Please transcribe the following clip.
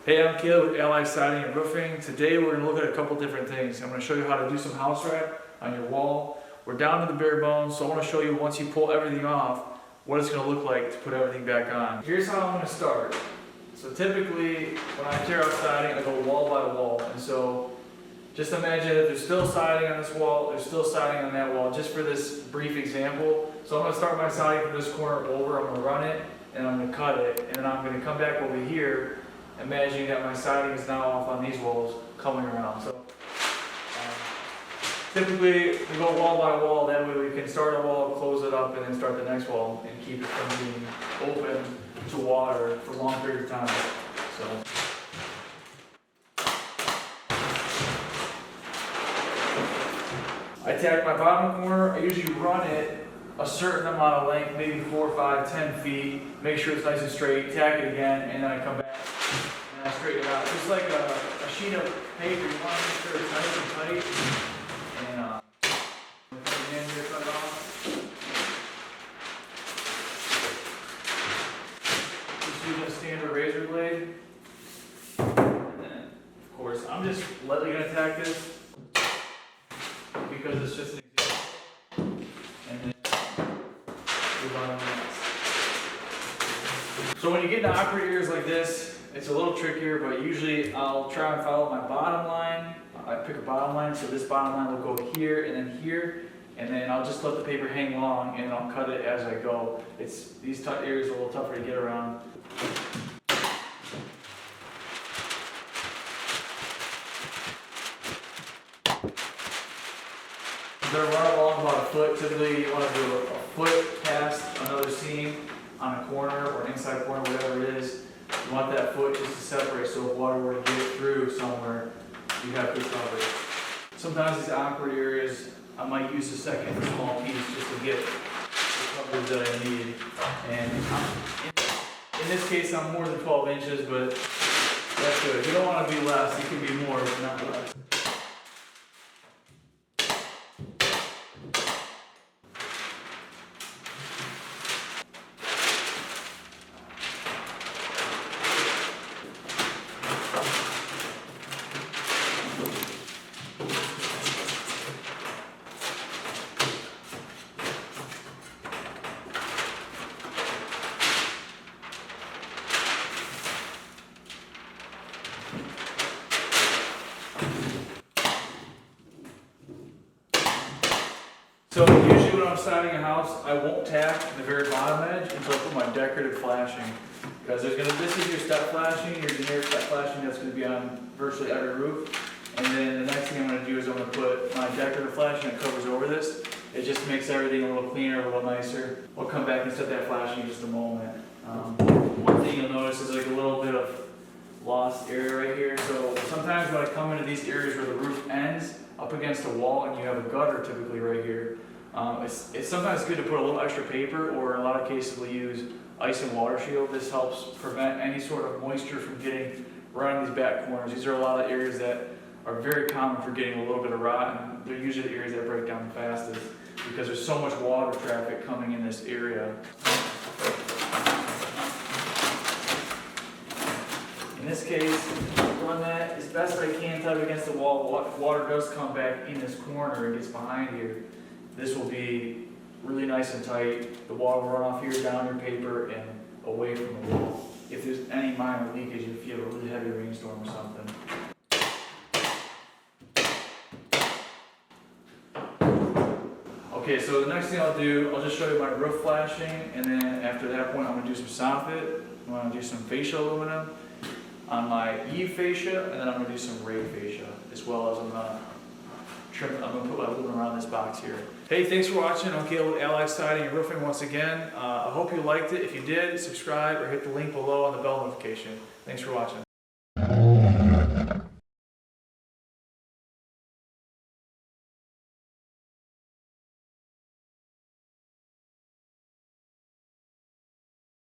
Hey, I'm Caleb with Allied Siding and Roofing. Today we're going to look at a couple different things. I'm going to show you how to do some house wrap on your wall. We're down to the bare bones, so I want to show you once you pull everything off, what it's going to look like to put everything back on. Here's how I'm going to start. So typically, when I tear out siding, I go wall by wall. And so just imagine that there's still siding on this wall, there's still siding on that wall, just for this brief example. So I'm going to start my siding from this corner over, I'm going to run it, and I'm going to cut it, and then I'm going to come back over here, imagining that my siding is now off on these walls, coming around. So typically we go wall by wall, that way we can start a wall, close it up, and then start the next wall, and keep it from being open to water for a long period of time. So. I tack my bottom corner. I usually run it a certain amount of length, maybe 4, 5, 10 feet. Make sure it's nice and straight. Tack it again, and then I come back and I straighten it out. Just like a sheet of paper. You want to make sure it's nice and tight. And come in here, cut it off. Just using a standard razor blade. And then, of course, I'm just lightly going to tack this, because it's just an example, and then move on to the next. So when you get into awkward areas like this, it's a little trickier, but usually I'll try and follow my bottom line. I pick a bottom line, so this bottom line will go here and then here, and then I'll just let the paper hang long and I'll cut it as I go. These areas are a little tougher to get around. They're run along about a foot. Typically, you want to do a foot past another seam on a corner or an inside corner, whatever it is. You want that foot just to separate, so if water were to get through somewhere, you have good coverage. Sometimes these awkward areas, I might use a second small piece just to get the coverage that I need. And in this case, I'm more than 12 inches, but that's good. You don't want to be less. You can be more, but not less. So usually when I'm siding a house, I won't tack the very bottom edge until I put my decorative flashing. Because this is your step flashing, your generic step flashing that's going to be on virtually every roof. And then the next thing I'm going to do is I'm going to put my decorative flashing that covers over this. It just makes everything a little cleaner, a little nicer. We'll come back and set that flashing in just a moment. One thing you'll notice is like a little bit of lost area right here. So sometimes when I come into these areas where the roof ends up against a wall and you have a gutter typically right here, it's sometimes good to put a little extra paper, or in a lot of cases we'll use ice and water shield. This helps prevent any sort of moisture from getting right on these back corners. These are a lot of areas that are very common for getting a little bit of rot, and they're usually the areas that break down the fastest because there's so much water traffic coming in this area. In this case, run that as best I can tight against the wall. If water does come back in this corner and gets behind here, this will be really nice and tight. The water will run off here, down your paper, and away from the wall. If there's any minor leakage, if you have a really heavy rainstorm or something. Okay, so the next thing I'll do, I'll just show you my roof flashing, and then after that point, I'm going to do some soffit. I'm going to do some fascia aluminum on my eave fascia, and then I'm going to do some rake fascia, as well as I'm going to put my aluminum around this box here. Hey, thanks for watching. I'm Caleb with Allied Siding and Roofing once again. I hope you liked it. If you did, subscribe or hit the link below on the bell notification. Thanks for watching.